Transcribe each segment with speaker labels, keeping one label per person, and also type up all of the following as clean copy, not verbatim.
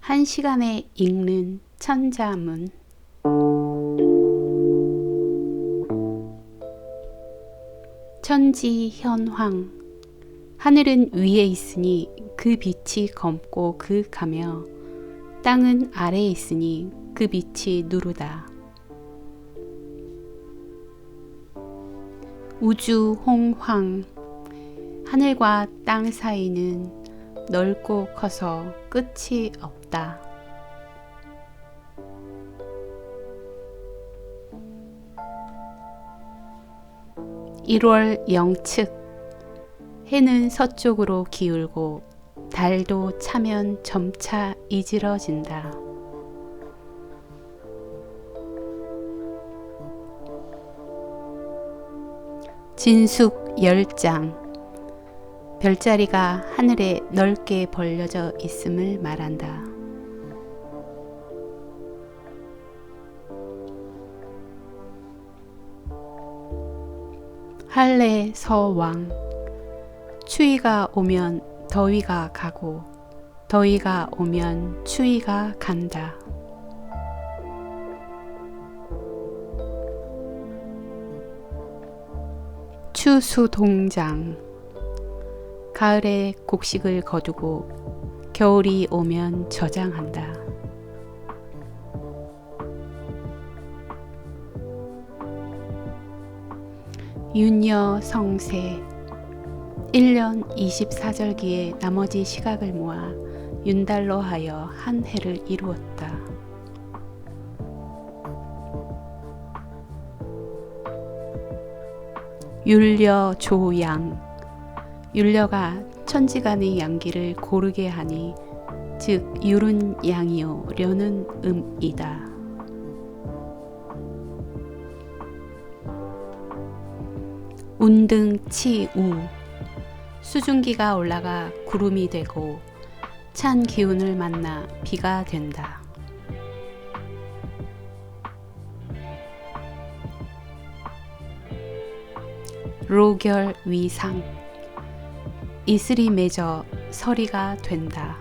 Speaker 1: 1시간에 읽는 천자문. 천지현황. 하늘은 위에 있으니 그 빛이 검고 그가며 땅은 아래에 있으니 그 빛이 누르다. 우주 홍황. 하늘과 땅 사이는 넓고 커서 끝이 없다. 일월 영측. 해는 서쪽으로 기울고 달도 차면 점차 이질어진다. 진숙 열장. 별자리가 하늘에 넓게 벌려져 있음을 말한다. 할례 서왕. 추위가 오면 더위가 가고 더위가 오면 추위가 간다. 추수동장. 가을에 곡식을 거두고 겨울이 오면 저장한다. 윤여 성세. 1년 24절기에 나머지 시각을 모아 윤달로 하여 한 해를 이루었다. 율려 조양. 율려가 천지간의 양기를 고르게 하니 즉 율은 양이요 려는 음이다. 운등치우. 수증기가 올라가 구름이 되고 찬 기운을 만나 비가 된다. 로결위상. 이슬이 맺어 서리가 된다.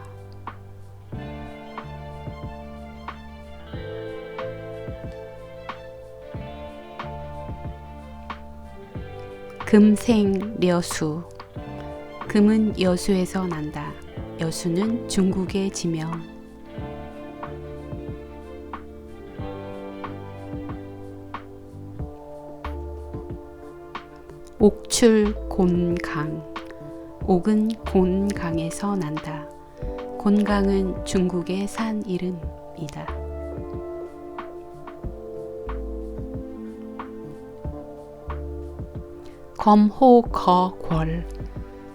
Speaker 1: 금생려수. 금은 여수에서 난다. 여수는 중국의 지명. 옥출곤강. 옥은 곤강에서 난다. 곤강은 중국의 산 이름이다. 검호거궐.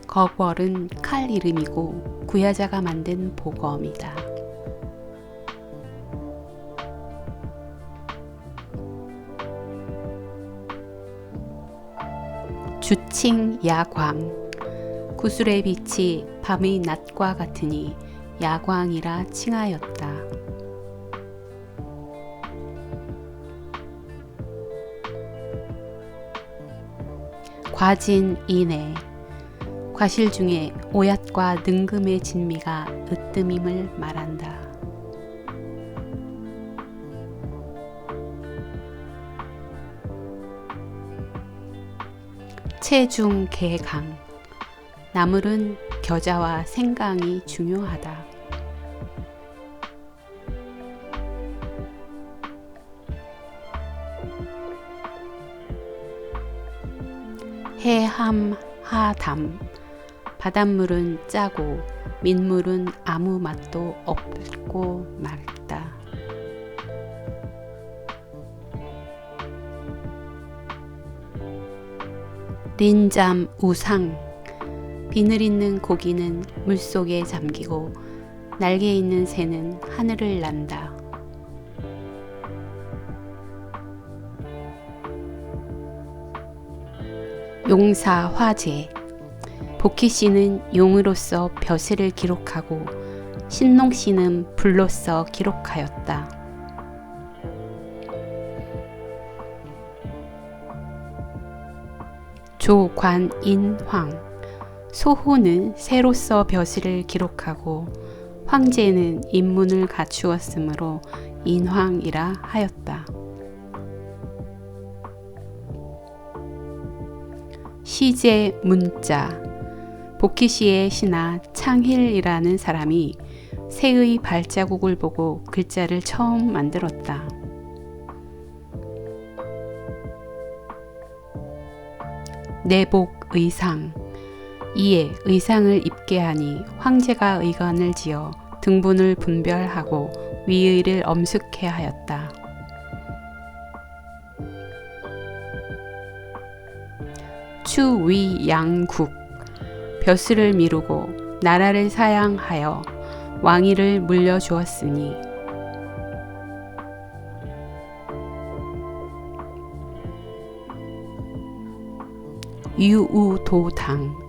Speaker 1: 거궐은 칼 이름이고 구야자가 만든 보검이다. 주칭야광. 구슬의 빛이 밤의 낮과 같으니 야광이라 칭하였다. 과진이내. 과실 중에 오얏과 능금의 진미가 으뜸임을 말한다. 체중개강. 나물은 겨자와 생강이 중요하다. 해함하담. 바닷물은 짜고 민물은 아무 맛도 없고 맑다. 린잠우상. 비늘 있는 고기는 물속에 잠기고 날개 있는 새는 하늘을 난다. 용사화재. 복희씨는 용으로서 벼슬을 기록하고 신농씨는 불로서 기록하였다. 조관인황. 소호는 새로서 벼슬을 기록하고 황제는 인문을 갖추었으므로 인황이라 하였다. 시제 문자. 복희시의 신하 창힐이라는 사람이 새의 발자국을 보고 글자를 처음 만들었다. 내복 의상. 이에 의상을 입게 하니 황제가 의관을 지어 등분을 분별하고 위의를 엄숙해 하였다. 추위양국. 벼슬을 미루고 나라를 사양하여 왕위를 물려주었으니 유우도당.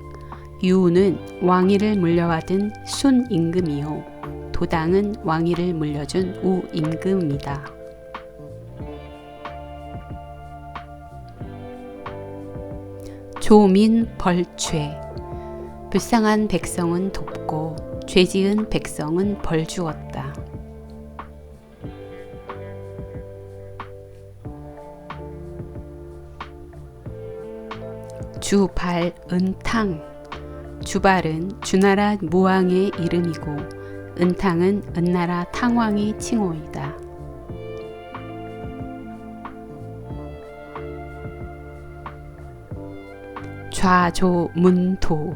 Speaker 1: 유우는 왕위를 물려받은 순임금이요 도당은 왕위를 물려준 우임금이다. 조민벌죄. 불쌍한 백성은 돕고 죄지은 백성은 벌 주었다. 주발은탕. 주발은 주나라 무왕의 이름이고 은탕은 은나라 탕왕의 칭호이다. 좌조문도.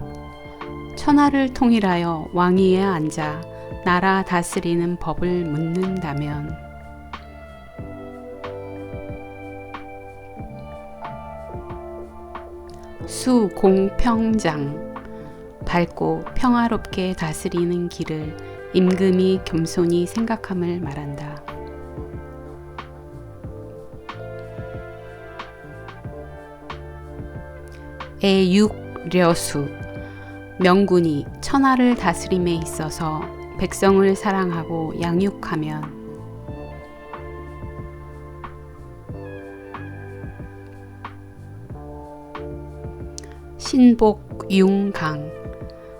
Speaker 1: 천하를 통일하여 왕위에 앉아 나라 다스리는 법을 묻는다면 수공평장. 밝고 평화롭게 다스리는 길을 임금이 겸손히 생각함을 말한다. 애육려수. 명군이 천하를 다스림에 있어서 백성을 사랑하고 양육하면 신복융강.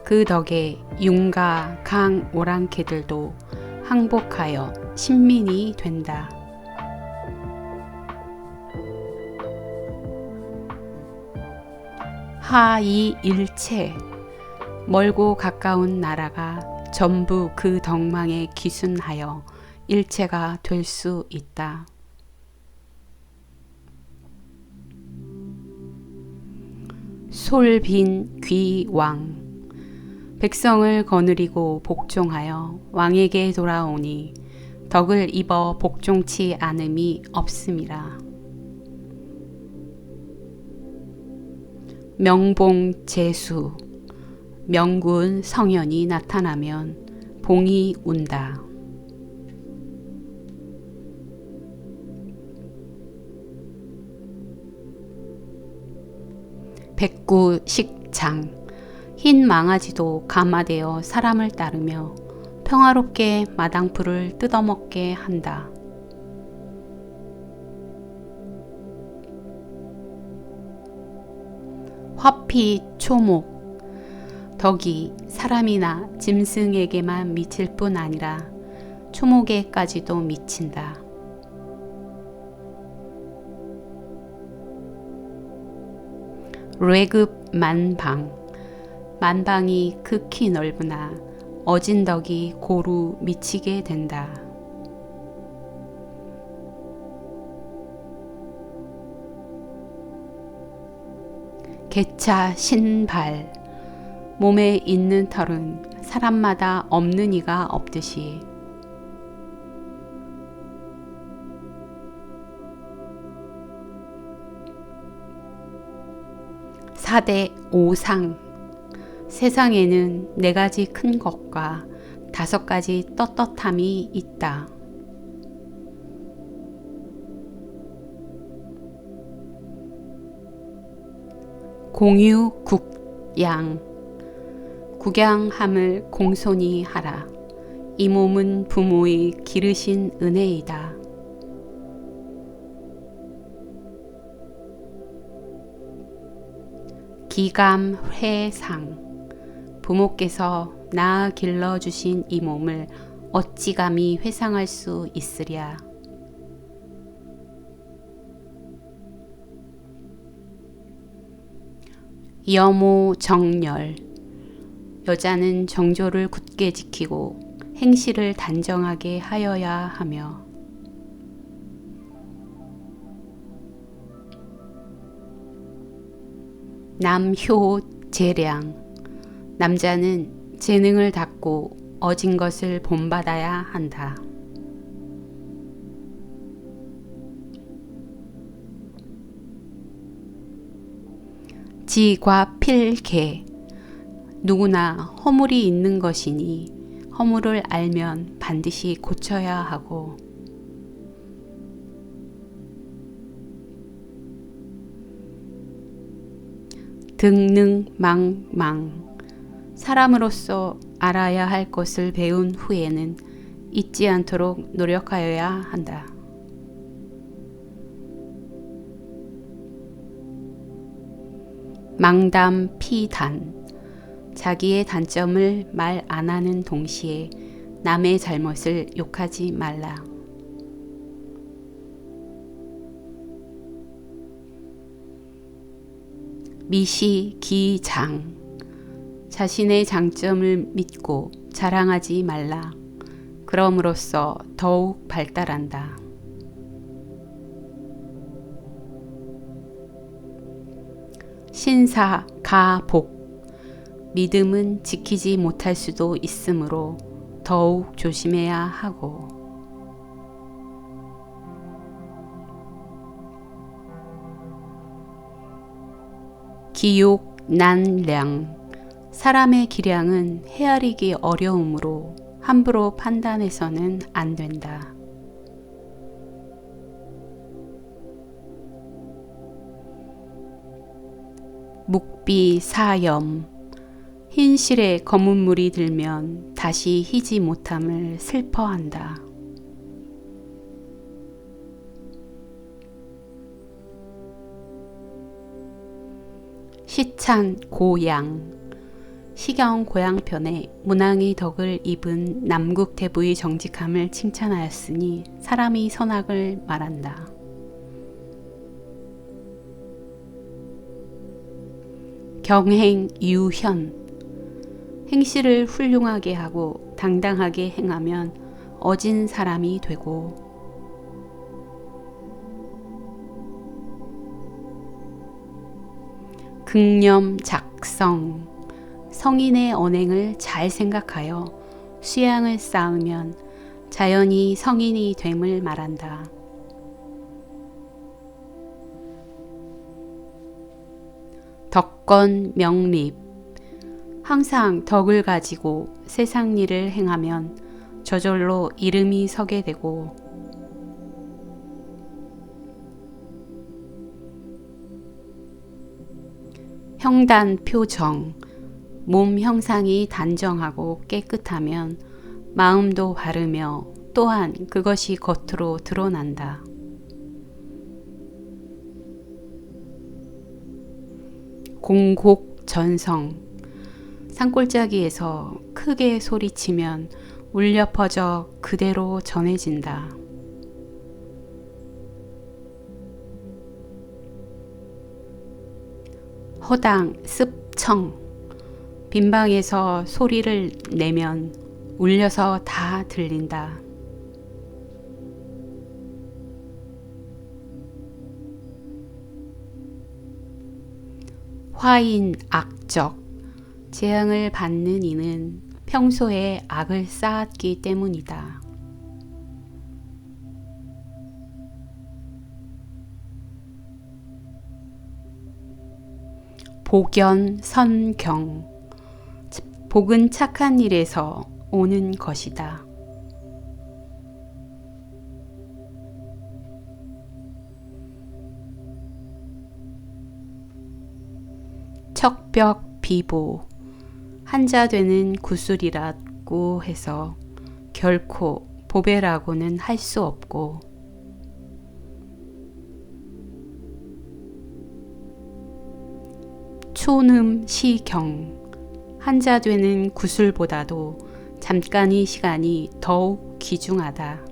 Speaker 1: 그 덕에 융가 강 오랑캐들도 항복하여 신민이 된다. 하이일체. 멀고 가까운 나라가 전부 그 덕망에 기순하여 일체가 될 수 있다. 솔빈귀왕. 백성을 거느리고 복종하여 왕에게 돌아오니 덕을 입어 복종치 않음이 없음이라. 명봉제수. 명군 성현이 나타나면 봉이 운다. 백구식장. 흰 망아지도 감화되어 사람을 따르며 평화롭게 마당풀을 뜯어먹게 한다. 화피초목. 덕이 사람이나 짐승에게만 미칠 뿐 아니라 초목에까지도 미친다. 뢰급 만방. 만방이 극히 넓으나 어진 덕이 고루 미치게 된다. 개차 신발. 몸에 있는 털은 사람마다 없는 이가 없듯이 사대 오상. 세상에는 4가지 큰 것과 5가지 떳떳함이 있다. 공유국양. 국양함을 공손히 하라. 이 몸은 부모의 기르신 은혜이다. 기감회상. 부모께서 낳아 길러주신 이 몸을 어찌 감히 회상할 수 있으랴. 여모 정열. 여자는 정조를 굳게 지키고 행실을 단정하게 하여야 하며, 남효 재량. 남자는 재능을 닦고 어진 것을 본받아야 한다. 지과필개. 누구나 허물이 있는 것이니 허물을 알면 반드시 고쳐야 하고, 등능망망. 사람으로서 알아야 할 것을 배운 후에는 잊지 않도록 노력하여야 한다. 망담피단. 자기의 단점을 말 안 하는 동시에 남의 잘못을 욕하지 말라. 미시기장. 자신의 장점을 믿고 자랑하지 말라. 그럼으로써 더욱 발달한다. 신사가복. 믿음은 지키지 못할 수도 있으므로 더욱 조심해야 하고, 기욕난량. 사람의 기량은 헤아리기 어려우므로 함부로 판단해서는 안 된다. 묵비사염. 흰 실에 검은 물이 들면 다시 희지 못함을 슬퍼한다. 시찬 고양. 시경 고양편에 문왕의 덕을 입은 남국대부의 정직함을 칭찬하였으니 사람이 선악을 말한다. 경행유현. 행실을 훌륭하게 하고 당당하게 행하면 어진 사람이 되고, 극념작성. 성인의 언행을 잘 생각하여 수양을 쌓으면 자연히 성인이 됨을 말한다. 덕건명립. 항상 덕을 가지고 세상 일을 행하면 저절로 이름이 서게 되고, 형단표정. 몸 형상이 단정하고 깨끗하면 마음도 바르며 또한 그것이 겉으로 드러난다. 공곡전성. 산골짜기에서 크게 소리치면 울려 퍼져 그대로 전해진다. 허당 습청. 빈방에서 소리를 내면 울려서 다 들린다. 화인 악적. 재앙을 받는 이는 평소에 악을 쌓았기 때문이다. 복연선경. 복은 착한 일에서 오는 것이다. 척벽비보. 한자 되는 구술이라고 해서 결코 보배라고는 할 수 없고, 초음시경. 한자 되는 구슬보다도 잠깐의 시간이 더욱 귀중하다.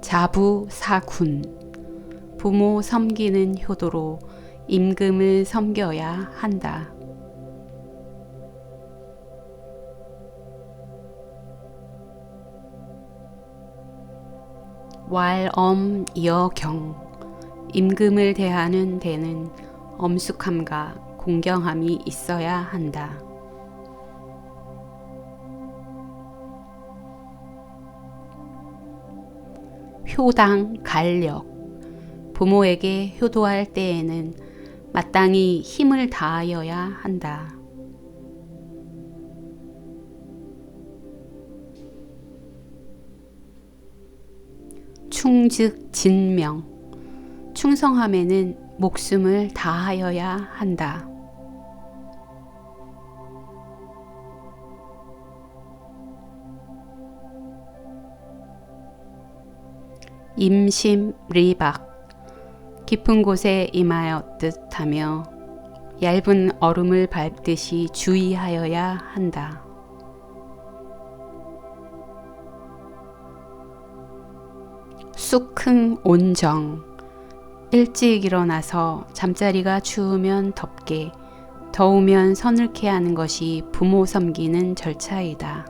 Speaker 1: 자부사군, 부모 섬기는 효도로 임금을 섬겨야 한다. 왈엄여경, 임금을 대하는 데는 엄숙함과 공경함이 있어야 한다. 효당 간력, 부모에게 효도할 때에는 마땅히 힘을 다하여야 한다. 충즉진명, 충성함에는 목숨을 다하여야 한다. 임심리박, 깊은 곳에 임하였듯 하며 얇은 얼음을 밟듯이 주의하여야 한다. 쑥흥온정, 일찍 일어나서 잠자리가 추우면 덥게, 더우면 서늘케 하는 것이 부모 섬기는 절차이다.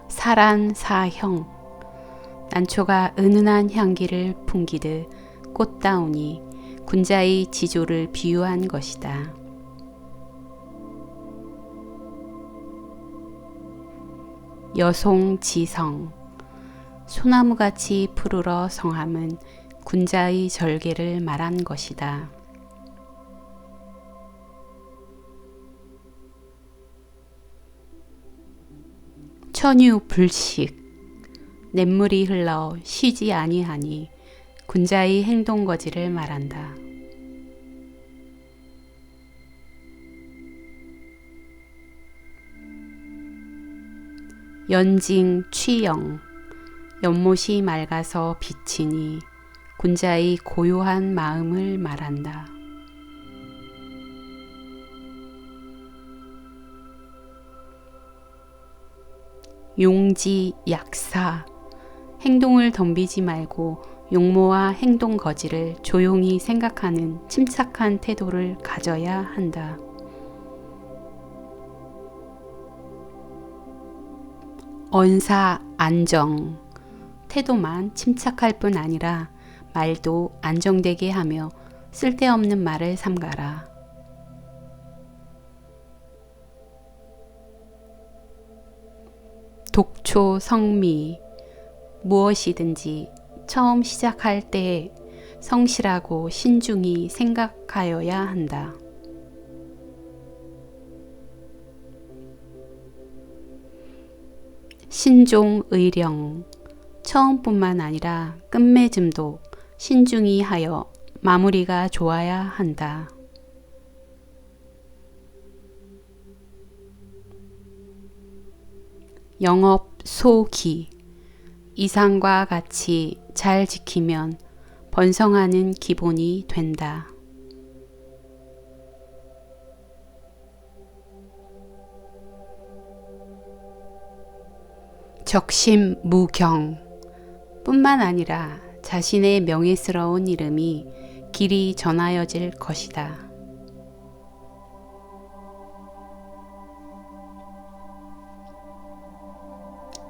Speaker 1: 사란사형, 난초가 은은한 향기를 풍기듯 꽃다우니 군자의 지조를 비유한 것이다. 여송지성, 소나무같이 푸르러 성함은 군자의 절개를 말한 것이다. 천유불식, 냇물이 흘러 쉬지 아니하니 군자의 행동거지를 말한다. 연징취영, 연못이 맑아서 비치니 군자의 고요한 마음을 말한다. 용지약사, 행동을 덤비지 말고 용모와 행동 거지를 조용히 생각하는 침착한 태도를 가져야 한다. 언사안정, 태도만 침착할 뿐 아니라 말도 안정되게 하며 쓸데없는 말을 삼가라. 독초성미, 무엇이든지 처음 시작할 때 성실하고 신중히 생각하여야 한다. 신종의령, 처음뿐만 아니라 끝맺음도 신중히 하여 마무리가 좋아야 한다. 영업소기, 이상과 같이 잘 지키면 번성하는 기본이 된다. 적심무경, 뿐만 아니라 자신의 명예스러운 이름이 길이 전하여질 것이다.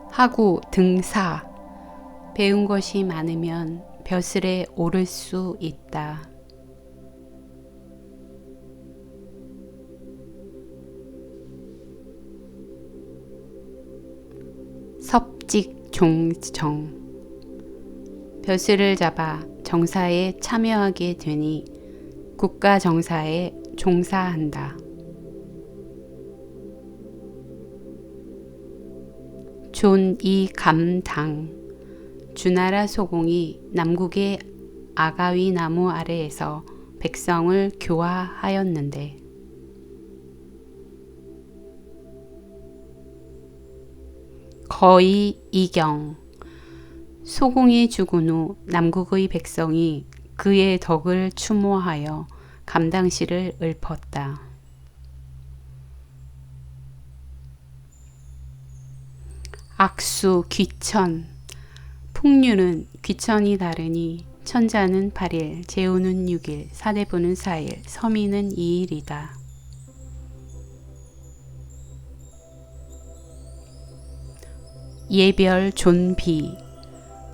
Speaker 1: 하구 등사, 배운 것이 많으면 벼슬에 오를 수 있다. 섭직종정, 벼슬을 잡아 정사에 참여하게 되니 국가 정사에 종사한다. 존이감당, 주나라 소공이 남국의 아가위 나무 아래에서 백성을 교화하였는데 거의 이경, 소공이 죽은 후 남국의 백성이 그의 덕을 추모하여 감당시를 읊었다. 악수 귀천. 풍류는 귀천이 다르니 천자는 8일, 제우는 6일, 사대부는 4일, 서민은 2일이다. 예별 존비.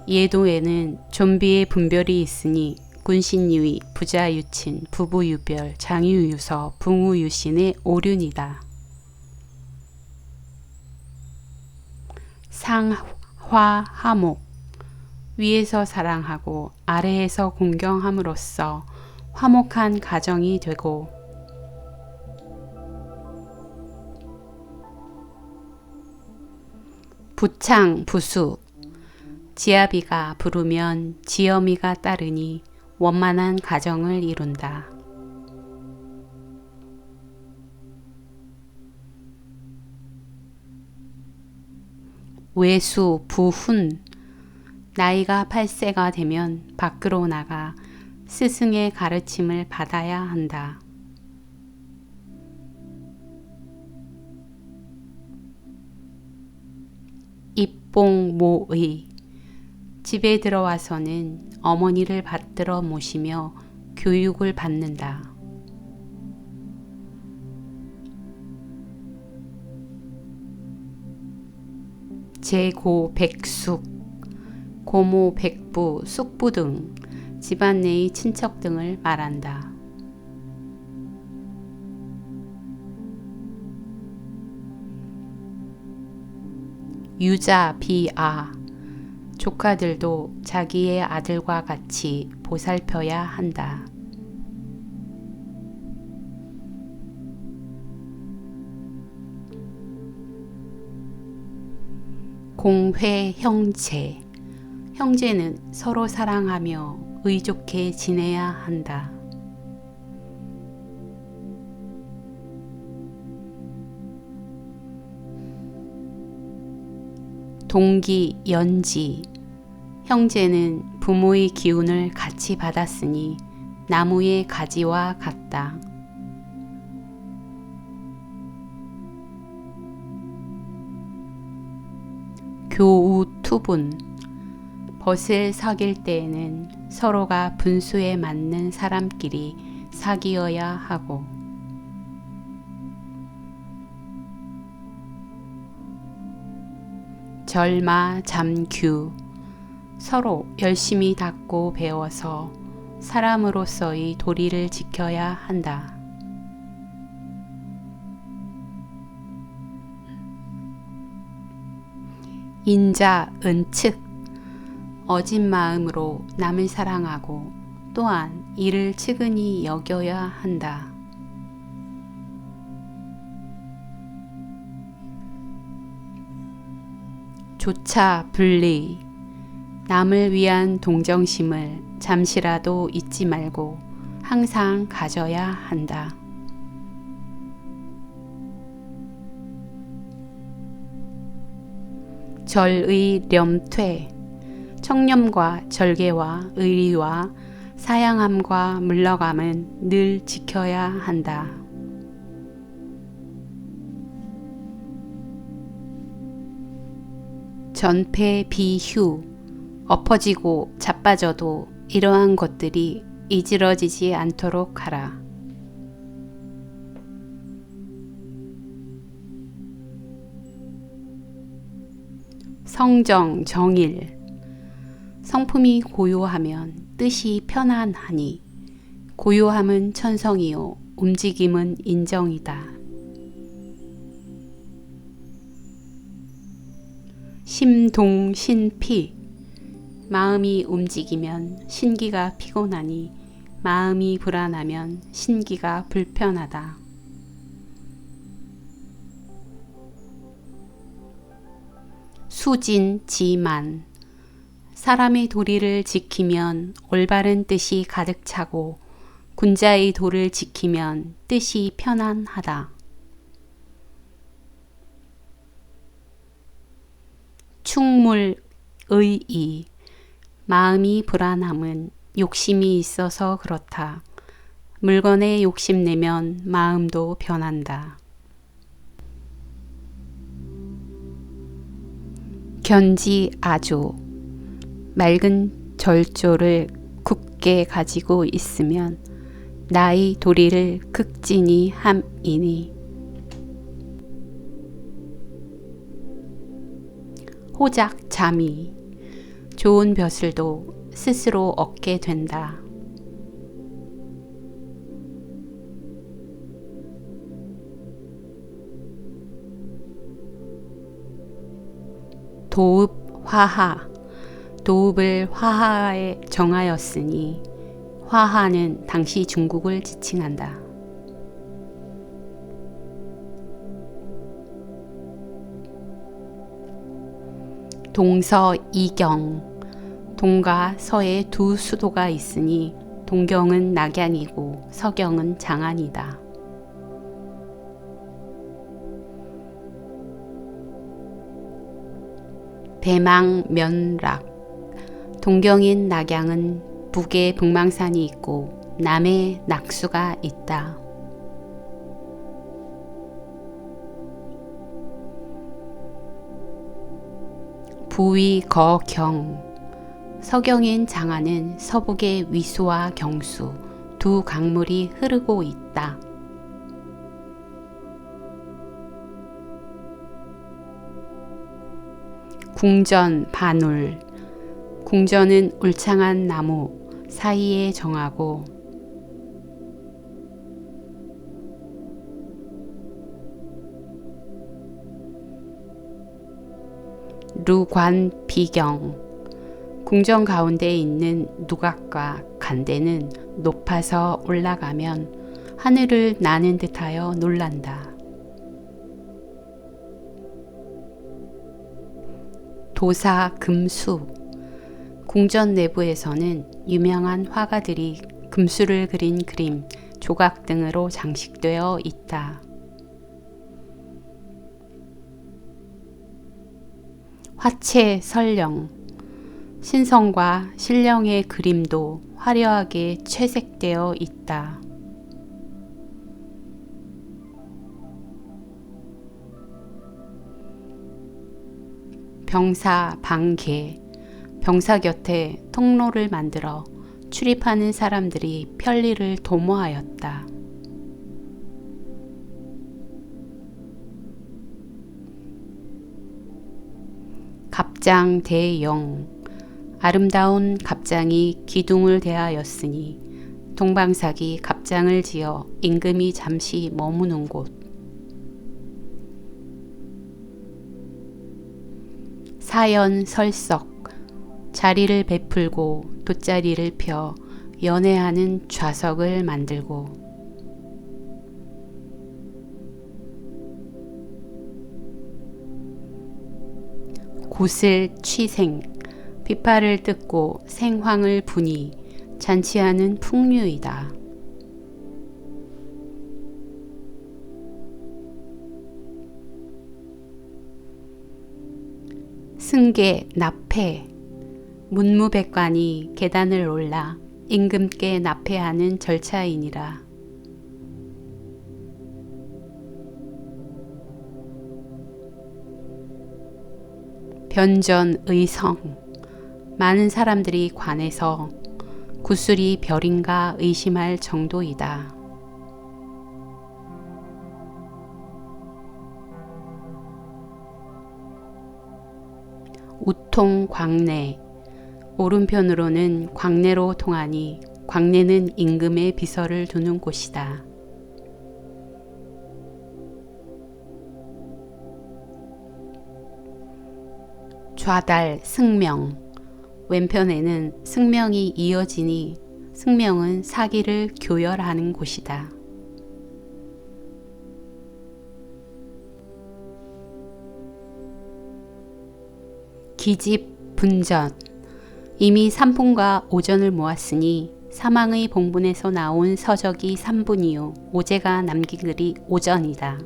Speaker 1: 예도에는 존비의 분별이 있으니 군신유의, 부자유친, 부부유별, 장유유서, 붕우유신의 오륜이다. 상화하목. 위에서 사랑하고 아래에서 공경함으로써 화목한 가정이 되고, 부창, 부수. 지아비가 부르면 지어미가 따르니 원만한 가정을 이룬다. 외수, 부훈. 나이가 8세가 되면 밖으로 나가 스승의 가르침을 받아야 한다. 입봉모의. 집에 들어와서는 어머니를 받들어 모시며 교육을 받는다. 제고, 백숙. 고모, 백부, 숙부 등 집안 내의 친척 등을 말한다. 유자, 비아. 조카들도 자기의 아들과 같이 보살펴야 한다. 공회, 형제. 형제는 서로 사랑하며 의좋게 지내야 한다. 동기, 연지. 형제는 부모의 기운을 같이 받았으니 나무의 가지와 같다. 교우투분. 벗을 사귈 때에는 서로가 분수에 맞는 사람끼리 사귀어야 하고, 절마, 잠규. 서로 열심히 닦고 배워서 사람으로서의 도리를 지켜야 한다. 인자, 은측. 어진 마음으로 남을 사랑하고 또한 이를 측은히 여겨야 한다. 조차, 분리. 남을 위한 동정심을 잠시라도 잊지 말고 항상 가져야 한다. 절의, 렴퇴. 청렴과 절개와 의리와 사양함과 물러감은 늘 지켜야 한다. 전폐, 비휴. 엎어지고 자빠져도 이러한 것들이 이지러지지 않도록 하라. 성정, 정일. 성품이 고요하면 뜻이 편안하니 고요함은 천성이요 움직임은 인정이다. 심동, 신피. 마음이 움직이면 신기가 피곤하니 마음이 불안하면 신기가 불편하다. 수진, 지만. 사람의 도리를 지키면 올바른 뜻이 가득 차고 군자의 도를 지키면 뜻이 편안하다. 충물, 의의. 마음이 불안함은 욕심이 있어서 그렇다. 물건에 욕심내면 마음도 변한다. 견지 아조. 맑은 절조를 굳게 가지고 있으면 나의 도리를 극진히 함이니. 호작 잠이. 좋은 벼슬도 스스로 얻게 된다. 도읍 화하. 도읍을 화하에 정하였으니 화하는 당시 중국을 지칭한다. 동서 이경. 동과 서에 두 수도가 있으니 동경은 낙양이고 서경은 장안이다. 대망면락. 동경인 낙양은 북에 북망산이 있고 남에 낙수가 있다. 부위 거경. 서경인 장안은 서북에 위수와 경수 두 강물이 흐르고 있다. 궁전 반울. 궁전은 울창한 나무 사이에 정하고 루관 비경. 궁전 가운데 있는 누각과 간대는 높아서 올라가면 하늘을 나는 듯하여 놀란다. 도사 금수. 궁전 내부에서는 유명한 화가들이 금수를 그린 그림, 조각 등으로 장식되어 있다. 화채 설령. 신성과 신령의 그림도 화려하게 채색되어 있다. 병사 방계. 병사 곁에 통로를 만들어 출입하는 사람들이 편리를 도모하였다. 갑장 대영. 아름다운 갑장이 기둥을 대하였으니 동방삭이 갑장을 지어 임금이 잠시 머무는 곳. 사연 설석. 자리를 베풀고 돗자리를 펴 연애하는 좌석을 만들고. 구슬 취생. 비파를 뜯고 생황을 부니 잔치하는 풍류이다. 승계 납패. 문무백관이 계단을 올라 임금께 납패하는 절차이니라. 변전 의성. 많은 사람들이 관에서 구슬이 별인가 의심할 정도이다. 우통 광내. 오른편으로는 광내로 통하니 광내는 임금의 비서를 두는 곳이다. 좌달 승명. 왼편에는 승명이 이어지니 승명은 사기를 교열하는 곳이다. 기집 분전. 이미 삼분과 오전을 모았으니 사망의 봉분에서 나온 서적이 3분이요 오제가 남긴 글이 오전이다.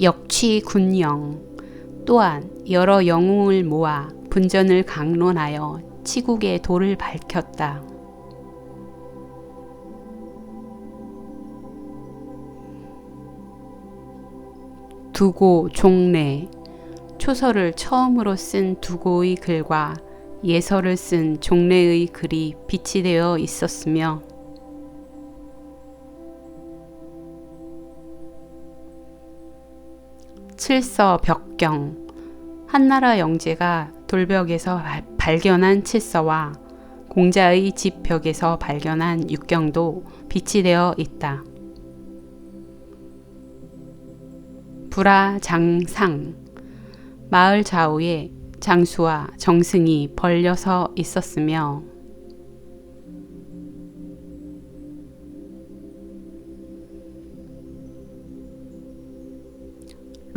Speaker 1: 역취 군영. 또한 여러 영웅을 모아 분전을 강론하여 치국의 도를 밝혔다. 두고 종래, 초서를 처음으로 쓴 두고의 글과 예서를 쓴 종래의 글이 비치되어 있었으며 칠서 벽경, 한나라 영제가 돌벽에서 발견한 칠서와 공자의 집 벽에서 발견한 육경도 비치되어 있다. 불화장상, 마을 좌우에 장수와 정승이 벌려서 있었으며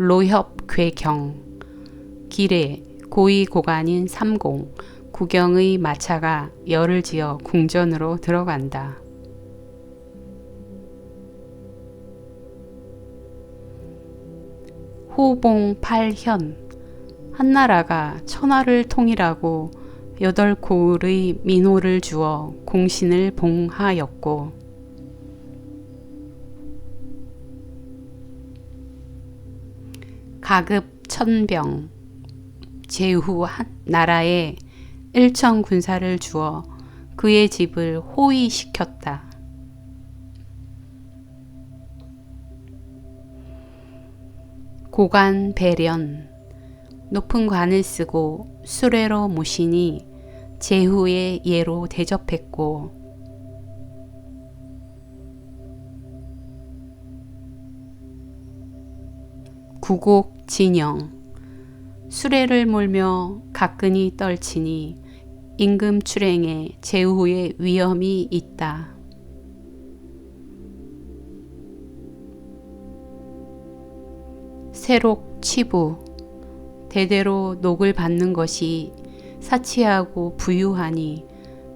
Speaker 1: 로협괴경, 길에 고위 고관인 삼공, 구경의 마차가 열을 지어 궁전으로 들어간다. 호봉팔현, 한나라가 천하를 통일하고 8고을의 민호를 주어 공신을 봉하였고 가급천병, 제후 나라에 일천 군사를 주어 그의 집을 호위시켰다. 고관 배련, 높은 관을 쓰고 수레로 모시니 제후의 예로 대접했고 구곡진영, 수레를 몰며 가끈히 떨치니 임금 출행에 제후의 위엄이 있다. 세록치부, 대대로 녹을 받는 것이 사치하고 부유하니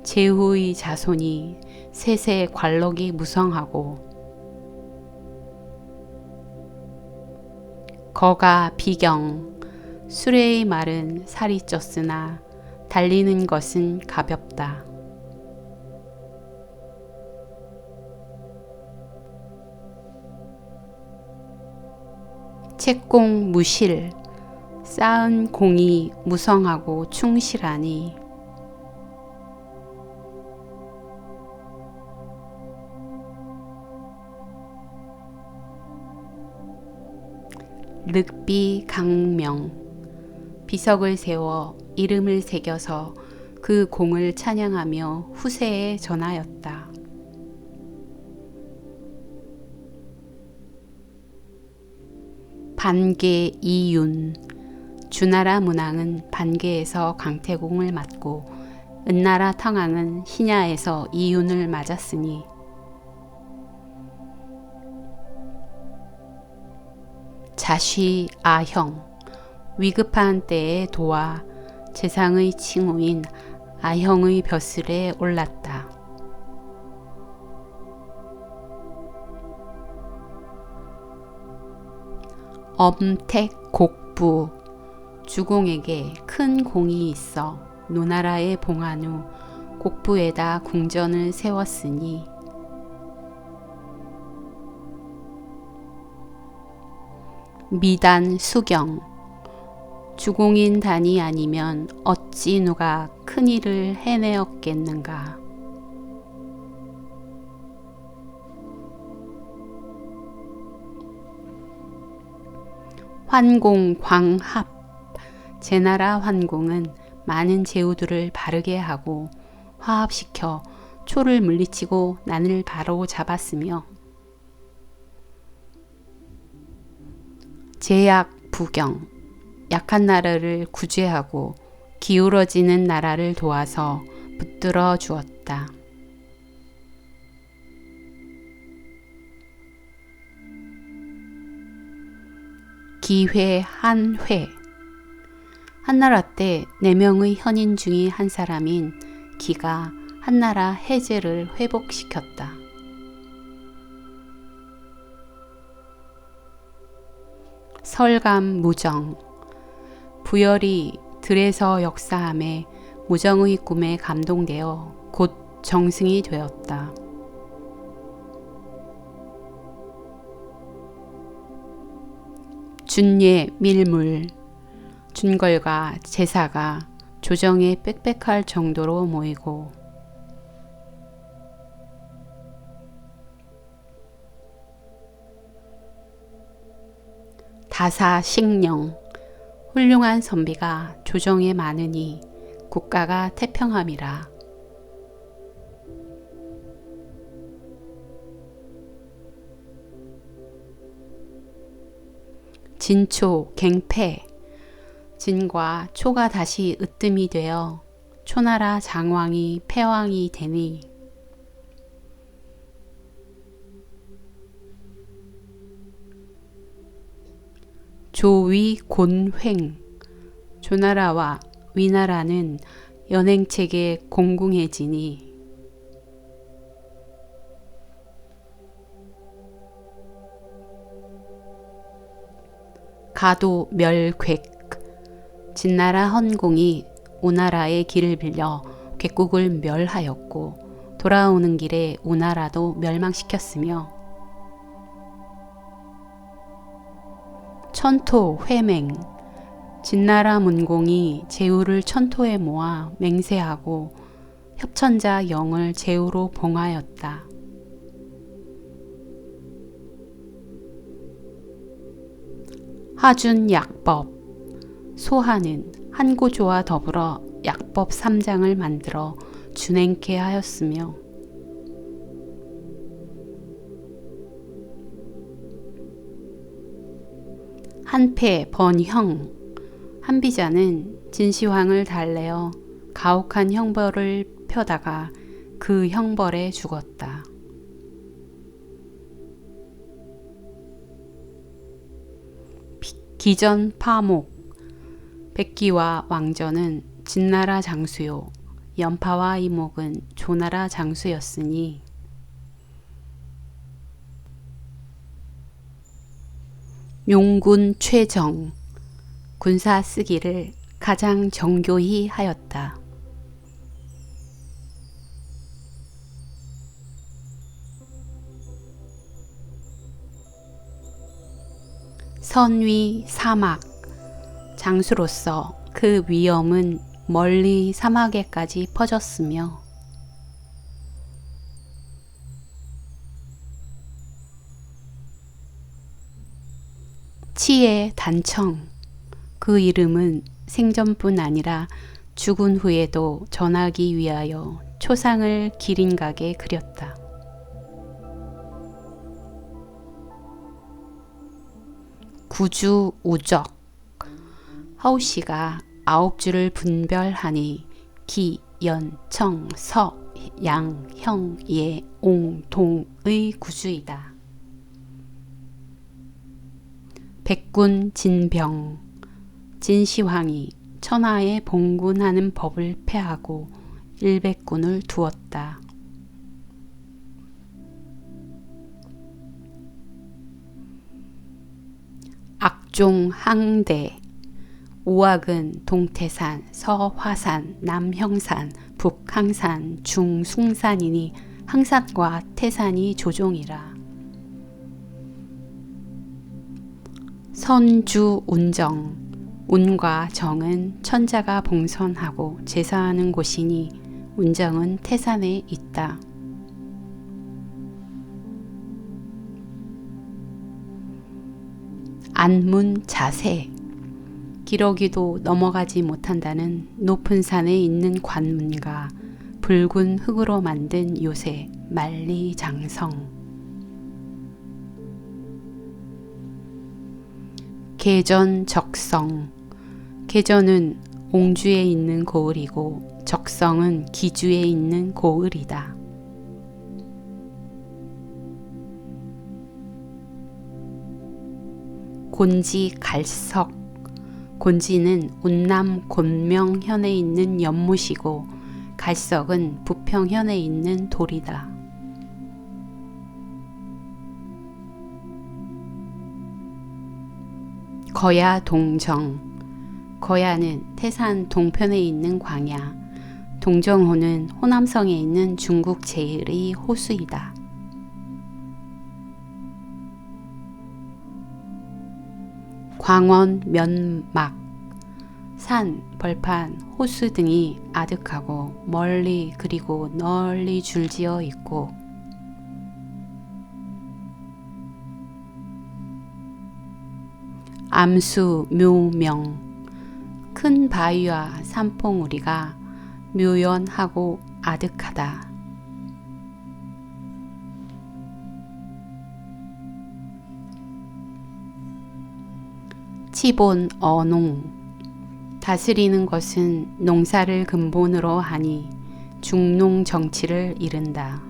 Speaker 1: 제후의 자손이 세세 관록이 무성하고 거가 비경, 수레의 말은 살이 쪘으나 달리는 것은 가볍다. 채공 무실, 쌓은 공이 무성하고 충실하니 륵비 강명, 비석을 세워 이름을 새겨서 그 공을 찬양하며 후세에 전하였다. 반계 이윤, 주나라 문왕은 반계에서 강태공을 맞고 은나라 탕왕은 신야에서 이윤을 맞았으니 자쉬 아형, 위급한 때에 도와 재상의 칭후인 아형의 벼슬에 올랐다. 엄택 곡부, 주공에게 큰 공이 있어 노나라에 봉한 후 곡부에다 궁전을 세웠으니 미단 수경, 주공인 단이 아니면 어찌 누가 큰일을 해내었겠는가. 환공 광합, 제나라 환공은 많은 제후들을 바르게 하고 화합시켜 초를 물리치고 난을 바로 잡았으며 제약 부경, 약한 나라를 구제하고 기울어지는 나라를 도와서 붙들어 주었다. 기회 한회, 한나라 때 4명의 현인 중의 한 사람인 기가 한나라 해제를 회복시켰다. 설감 무정, 부열이 들에서 역사함에 무정의 꿈에 감동되어 곧 정승이 되었다. 준예 밀물 준걸과 제사가 조정에 빽빽할 정도로 모이고 다사 식령 훌륭한 선비가 조정에 많으니 국가가 태평함이라. 진초 갱패 진과 초가 다시 으뜸이 되어 초나라 장왕이 패왕이 되니 조위 곤횡 조나라와 위나라는 연행체계 공궁해지니 가도 멸궤 진나라 헌공이 오나라의 길을 빌려 궤국을 멸하였고 돌아오는 길에 오나라도 멸망시켰으며 천토 회맹 진나라 문공이 제후를 천토에 모아 맹세하고 협천자 영을 제후로 봉하였다. 하준 약법 소하는 한고조와 더불어 약법 3장을 만들어 준행케 하였으며 한패 번형 한비자는 진시황을 달래어 가혹한 형벌을 펴다가 그 형벌에 죽었다. 기전 파목 백기와 왕전은 진나라 장수요 연파와 이목은 조나라 장수였으니 용군 최정 군사 쓰기를 가장 정교히 하였다. 선위 사막 장수로서 그 위엄은 멀리 사막에까지 퍼졌으며 치의 단청 그 이름은 생전뿐 아니라 죽은 후에도 전하기 위하여 초상을 기린각에 그렸다. 구주 우적 하우씨가 9주를 분별하니 기, 연, 청, 서, 양, 형, 예, 옹, 동의 구주이다. 백군 진병 진시황이 천하에 봉군하는 법을 폐하고 일백군을 두었다. 악종 항대 오악은 동태산, 서화산, 남형산, 북항산, 중숭산이니 항산과 태산이 조종이라. 선주 운정 운과 정은 천자가 봉선하고 제사하는 곳이니 운정은 태산에 있다. 안문 자세 기러기도 넘어가지 못한다는 높은 산에 있는 관문과 붉은 흙으로 만든 요새 만리장성 계전 적성 계전은 옹주에 있는 고을이고 적성은 기주에 있는 고을이다. 곤지 갈석 곤지는 운남 곤명현에 있는 연못이고 갈석은 부평현에 있는 돌이다. 거야 동정 거야는 태산 동편에 있는 광야, 동정호는 호남성에 있는 중국 제1의 호수이다. 광원, 면막, 산, 벌판, 호수 등이 아득하고 멀리 그리고 널리 줄지어 있고 암수, 묘명, 큰 바위와 산봉우리가 묘연하고 아득하다. 치본, 어농, 다스리는 것은 농사를 근본으로 하니 중농 정치를 이른다.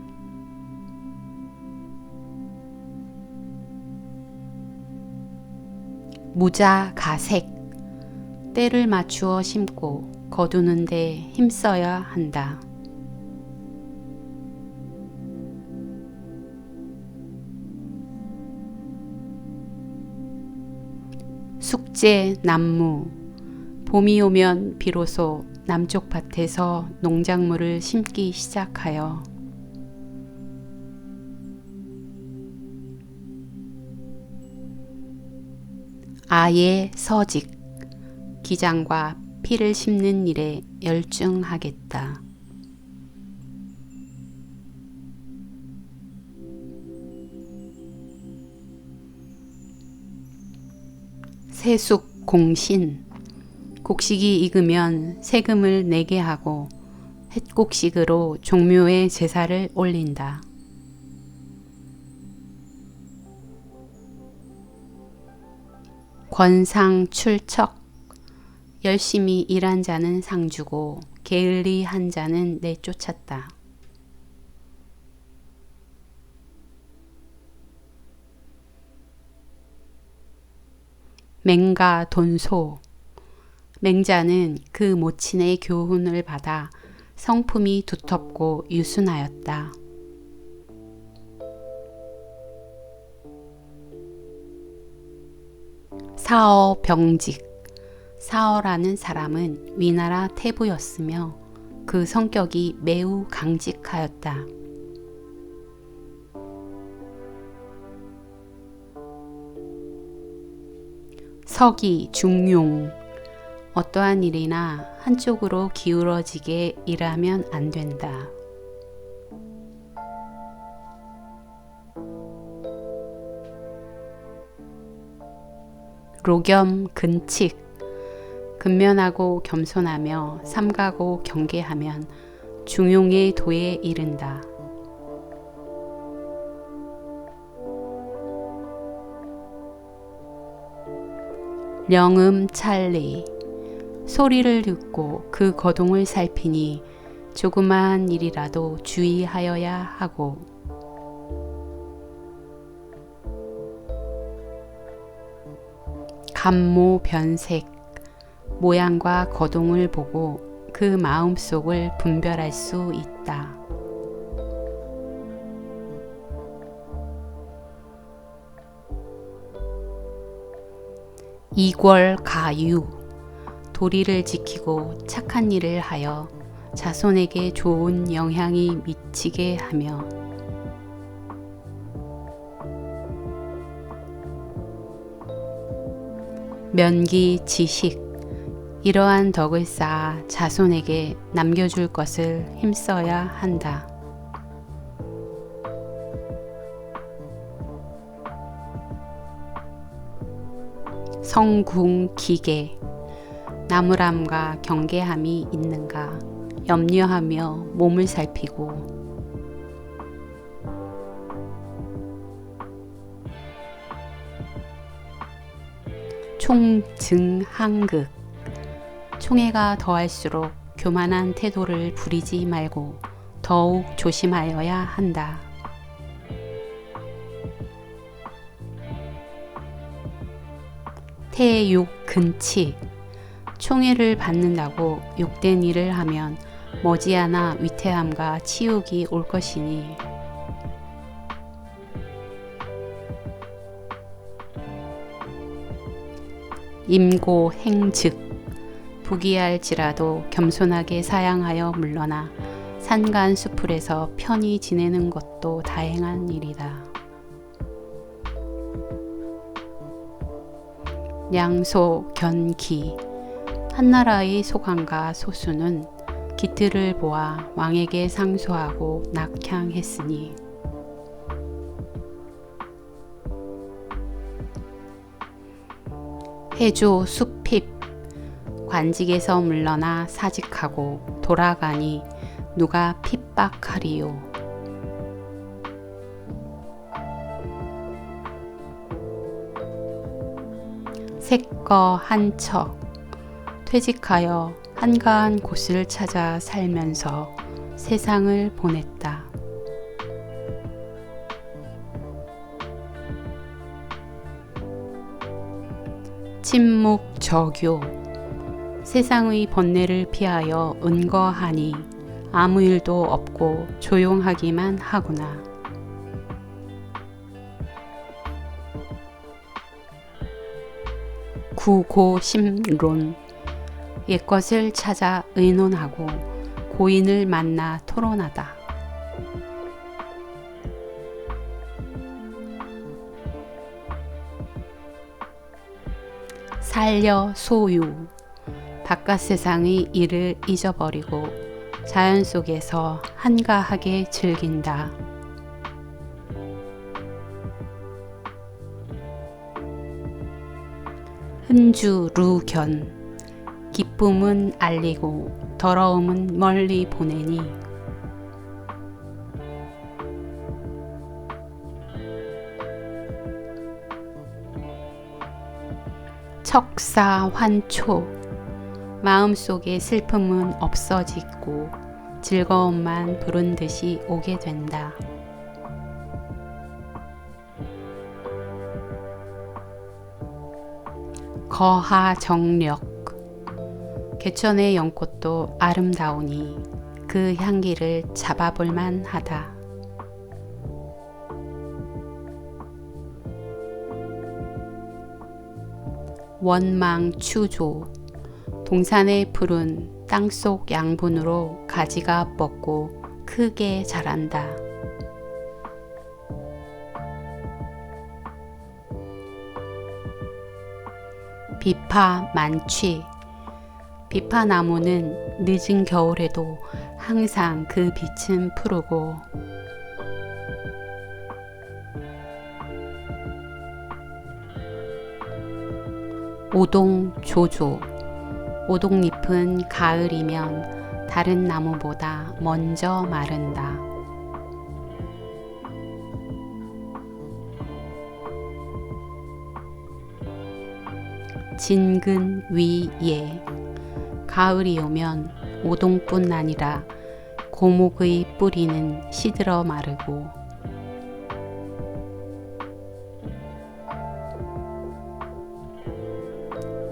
Speaker 1: 무자, 가색, 때를 맞추어 심고 거두는 데 힘써야 한다. 숙제, 남무, 봄이 오면 비로소 남쪽 밭에서 농작물을 심기 시작하여 아예 서직, 기장과 피를 심는 일에 열중하겠다. 세숙, 공신, 곡식이 익으면 세금을 내게 하고 햇곡식으로 종묘에 제사를 올린다. 권상, 출척, 열심히 일한 자는 상 주고 게을리한 자는 내쫓았다. 맹가, 돈소, 맹자는 그 모친의 교훈을 받아 성품이 두텁고 유순하였다. 사어, 병직, 사어라는 사람은 위나라 태부였으며 그 성격이 매우 강직하였다. 서기, 중용, 어떠한 일이나 한쪽으로 기울어지게 일하면 안 된다. 로겸, 근칙, 근면하고 겸손하며 삼가고 경계하면 중용의 도에 이른다. 령음, 찰리, 소리를 듣고 그 거동을 살피니 조그마한 일이라도 주의하여야 하고 감모, 변색, 모양과 거동을 보고 그 마음속을 분별할 수 있다. 이궐, 가유, 도리를 지키고 착한 일을 하여 자손에게 좋은 영향이 미치게 하며 면기, 지식, 이러한 덕을 쌓아 자손에게 남겨줄 것을 힘써야 한다. 성궁, 기계, 나무람과 경계함이 있는가 염려하며 몸을 살피고 총증한극, 총애가 더할수록 교만한 태도를 부리지 말고 더욱 조심하여야 한다. 태욕, 근치, 총애를 받는다고 욕된 일을 하면 머지않아 위태함과 치욕이 올 것이니 임고, 행즉, 부귀할지라도 겸손하게 사양하여 물러나 산간수풀에서 편히 지내는 것도 다행한 일이다. 량소 견기 한나라의 소관과 소수는 기틀을 보아 왕에게 상소하고 낙향했으니 해조 수핍 관직에서 물러나 사직하고 돌아가니 누가 핍박하리요. 색거 한척 퇴직하여 한가한 곳을 찾아 살면서 세상을 보냈다. 침묵 저교 세상의 번뇌를 피하여 은거하니 아무 일도 없고 조용하기만 하구나. 구고심론 옛것을 찾아 의논하고 고인을 만나 토론하다. 살려 소유 바깥 세상의 일을 잊어버리고 자연 속에서 한가하게 즐긴다. 흔주 루견 기쁨은 알리고 더러움은 멀리 보내니 척사환초 마음속의 슬픔은 없어지고 즐거움만 부른 듯이 오게 된다. 거하정력 개천의 연꽃도 아름다우니 그 향기를 잡아볼만 하다. 원망추조 동산의 풀은 땅속 양분으로 가지가 뻗고 크게 자란다. 비파만취 비파나무는 늦은 겨울에도 항상 그 빛은 푸르고 오동조조 오동잎은 가을이면 다른 나무보다 먼저 마른다. 진근위예 가을이 오면 오동뿐 아니라 고목의 뿌리는 시들어 마르고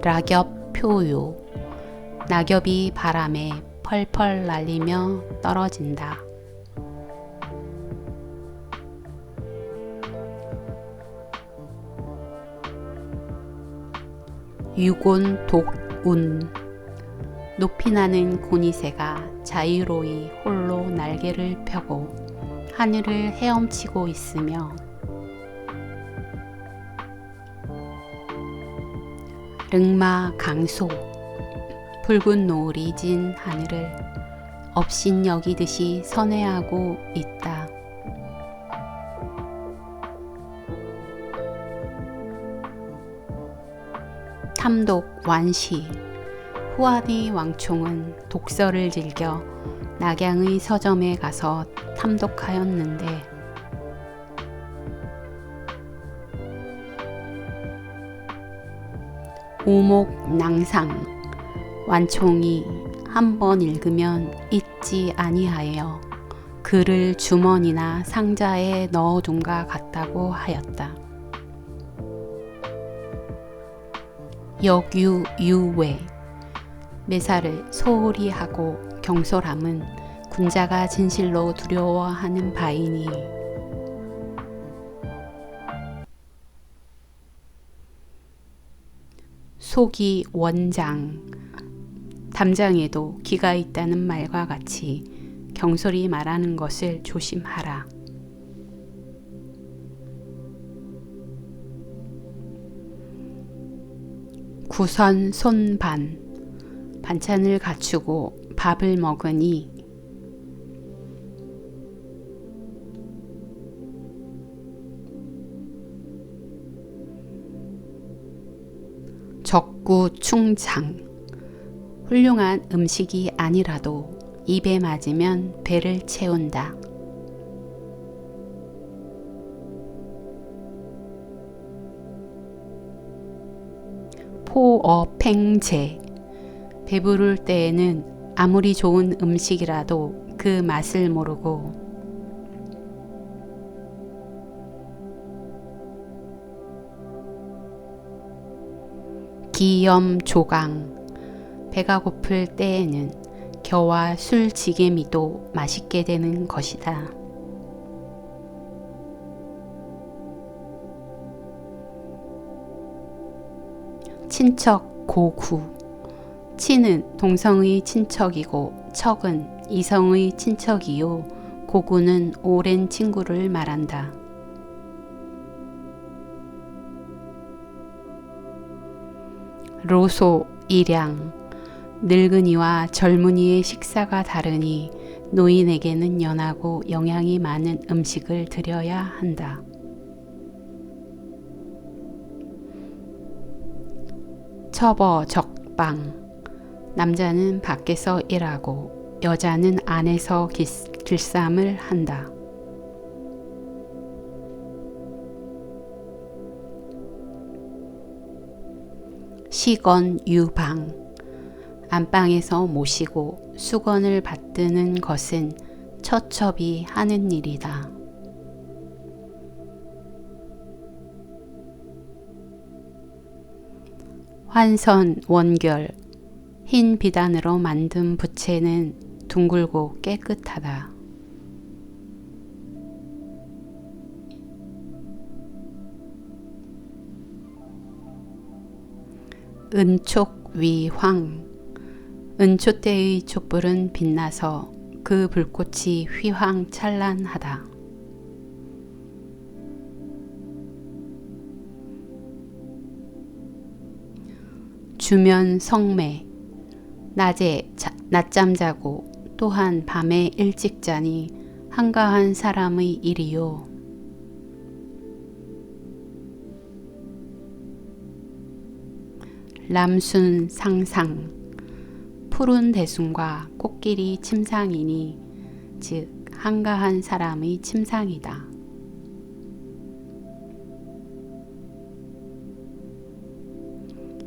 Speaker 1: 락엽표요 낙엽이 바람에 펄펄 날리며 떨어진다. 유곤독운 높이 나는 고니새가 자유로이 홀로 날개를 펴고 하늘을 헤엄치고 있으며 릉마강소 붉은 노을이 진 하늘을 업신여기듯이 선회하고 있다. 탐독완시 후아디 왕총은 독서를 즐겨 낙양의 서점에 가서 탐독하였는데 오목낭상 완총이 한 번 읽으면 잊지 아니하여 글을 주머니나 상자에 넣어둔가 같다고 하였다. 역유유외 매사를 소홀히 하고 경솔함은 군자가 진실로 두려워하는 바이니 속이 원장 담장에도 기가 있다는 말과 같이 경솔히 말하는 것을 조심하라. 구선 손반 반찬을 갖추고 밥을 먹으니 적구충장 훌륭한 음식이 아니라도 입에 맞으면 배를 채운다. 포어팽제 배부를 때에는 아무리 좋은 음식이라도 그 맛을 모르고 기염조강 배가 고플 때에는 겨와 술지개미도 맛있게 되는 것이다. 친척 고구 친은 동성의 친척이고 척은 이성의 친척이요 고구는 오랜 친구를 말한다. 로소 일양 늙은이와 젊은이의 식사가 다르니 노인에게는 연하고 영양이 많은 음식을 드려야 한다. 처버 적방 남자는 밖에서 일하고 여자는 안에서 길쌈을 한다. 시건 유방 안방에서 모시고 수건을 받드는 것은 처첩이 하는 일이다. 환선 원결 흰 비단으로 만든 부채는 둥글고 깨끗하다. 은촉위황 은초대의 촛불은 빛나서 그 불꽃이 휘황찬란하다. 주면 성매 낮에 낮잠 자고 또한 밤에 일찍 자니 한가한 사람의 일이요. 람순 상상 푸른 대순과 코끼리 침상이니 즉 한가한 사람의 침상이다.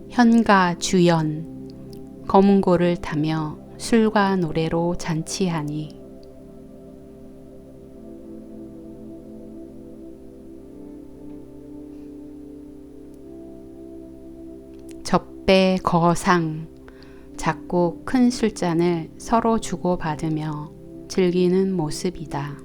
Speaker 1: 현가 주연 검은고를 타며 술과 노래로 잔치하니 접배 거상 작고 큰 술잔을 서로 주고받으며 즐기는 모습이다.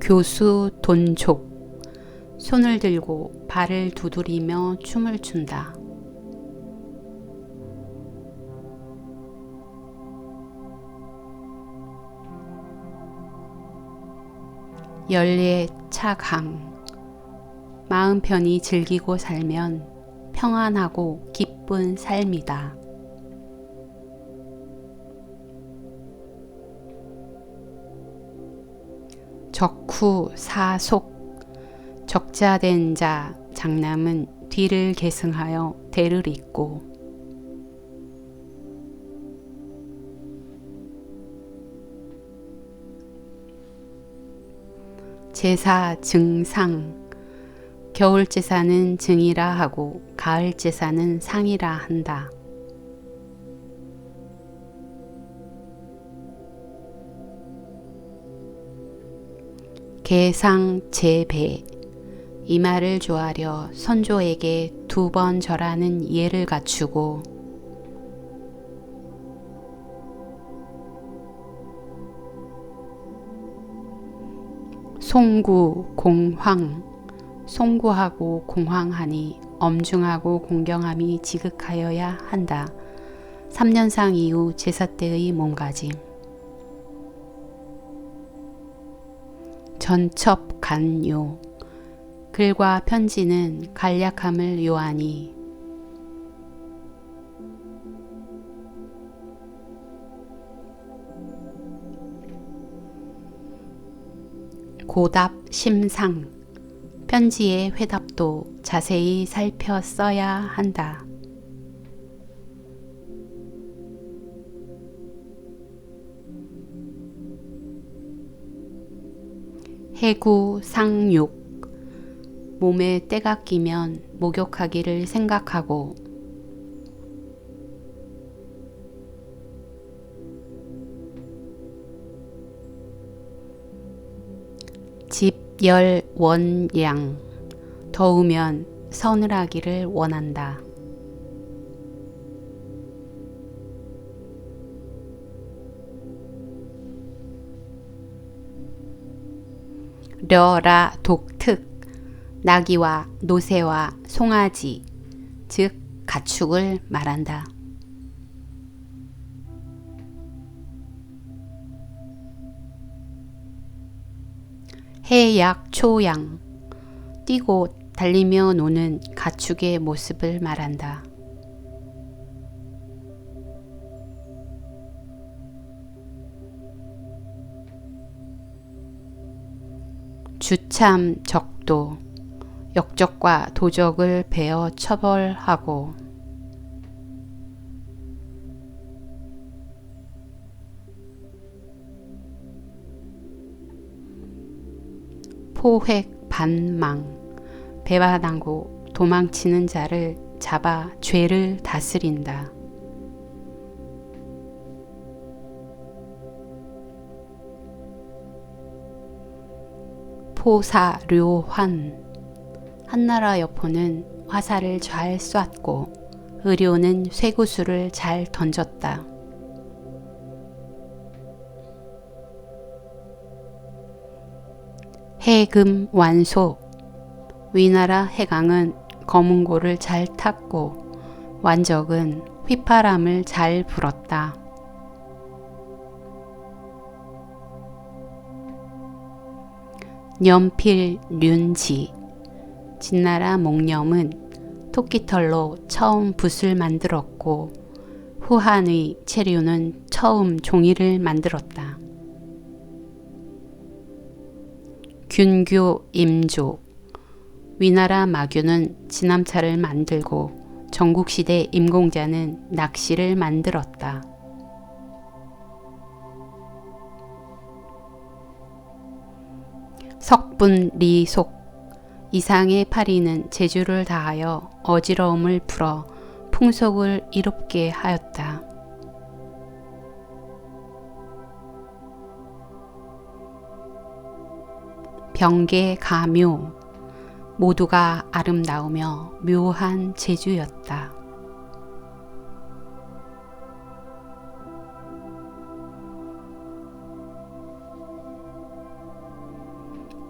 Speaker 1: 교수 돈족 손을 들고 발을 두드리며 춤을 춘다. 연례 차강 마음 편히 즐기고 살면 평안하고 기쁜 삶이다. 적후 사속 적자된 자 장남은 뒤를 계승하여 대를 잇고 제사 증상 겨울 제사는 증이라 하고 가을 제사는 상이라 한다. 개상 제배 이마를 조아려 선조에게 2번 절하는 예를 갖추고 송구 공황 송구하고 공황하니 엄중하고 공경함이 지극하여야 한다. 3년상 이후 제사 때의 몸가짐. 전첩간요. 글과 편지는 간략함을 요하니 고답 심상. 편지의 회답도 자세히 살펴 써야 한다. 해구 상욕. 몸에 때가 끼면 목욕하기를 생각하고 집열원양. 더우면 서늘하기를 원한다. 려라 독특. 나귀와 노새와 송아지, 즉 가축을 말한다. 해약초양. 뛰고 달리며 노는 가축의 모습을 말한다. 주참 적도. 역적과 도적을 베어 처벌하고 포획 반망. 배반하고 도망치는 자를 잡아 죄를 다스린다. 포사료환. 한나라 여포는 화살을 잘 쐈고 의료는 쇠구슬을 잘 던졌다. 해금 완소. 위나라 해강은 검은고를 잘 탔고 완적은 휘파람을 잘 불었다. 연필륜지. 진나라 목념은 토끼털로 처음 붓을 만들었고 후한의 체류는 처음 종이를 만들었다. 균교 임조. 위나라 마교는 진암차를 만들고 전국시대 임공자는 낚시를 만들었다. 석분리속. 이상의 파리는 재주를 다하여 어지러움을 풀어 풍속을 이롭게 하였다. 병계가묘. 모두가 아름다우며 묘한 재주였다.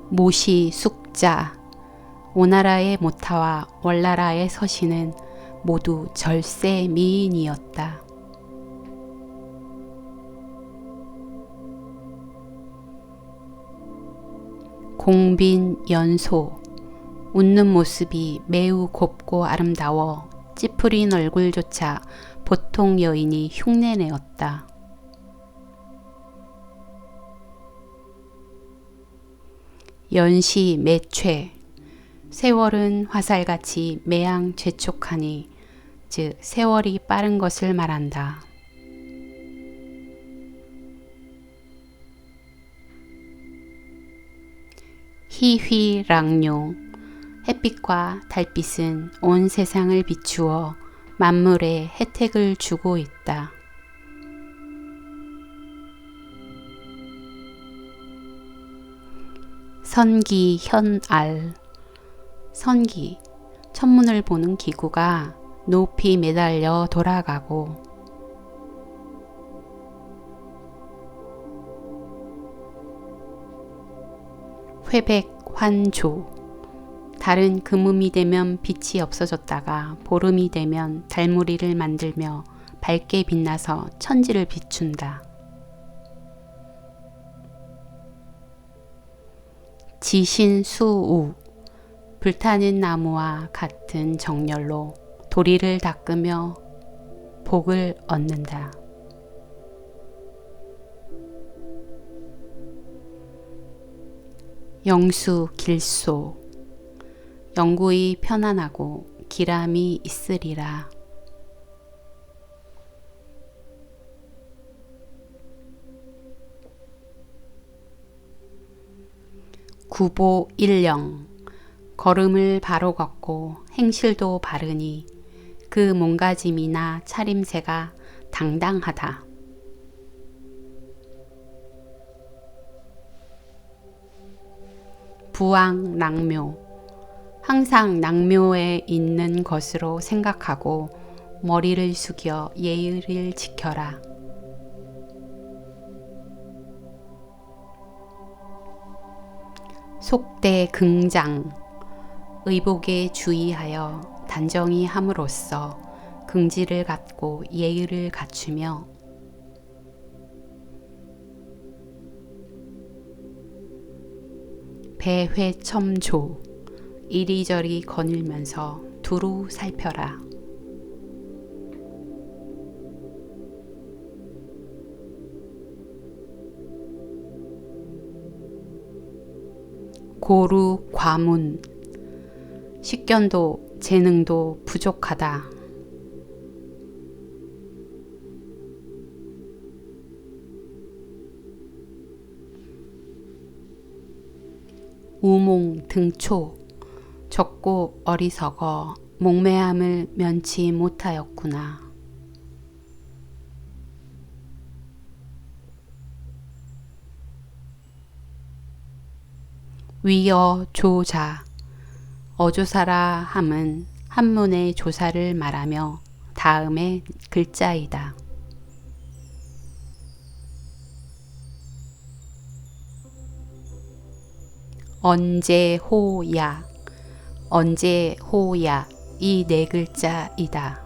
Speaker 1: 모시 숙자. 오나라의 모타와 월나라의 서신은 모두 절세 미인이었다. 공빈연소. 웃는 모습이 매우 곱고 아름다워 찌푸린 얼굴조차 보통 여인이 흉내내었다. 연시 매최. 세월은 화살같이 매양 재촉하니 즉 세월이 빠른 것을 말한다. 희휘랑요. 햇빛과 달빛은 온 세상을 비추어 만물에 혜택을 주고 있다. 선기현알. 선기. 천문을 보는 기구가 높이 매달려 돌아가고 회백환조. 달은 금음이 되면 빛이 없어졌다가 보름이 되면 달무리를 만들며 밝게 빛나서 천지를 비춘다. 지신수우 불타는 나무와 같은 정열로 도리를 닦으며 복을 얻는다. 영수 길소 영구히 편안하고 기람이 있으리라. 구보일령 걸음을 바로 걷고 행실도 바르니 그 몸가짐이나 차림새가 당당하다. 부왕낭묘 항상 낭묘에 있는 것으로 생각하고 머리를 숙여 예의를 지켜라. 속대 긍장 의복에 주의하여 단정히 함으로써 긍지를 갖고 예의를 갖추며 배회첨조 이리저리 거닐면서 두루 살펴라. 고루 과문 식견도 재능도 부족하다. 우몽 등초 적고 어리석어 목매함을 면치 못하였구나. 위어 조자 어조사라 함은 한문의 조사를 말하며 다음의 글자이다. 언제호야 언제호야 이 네 글자이다.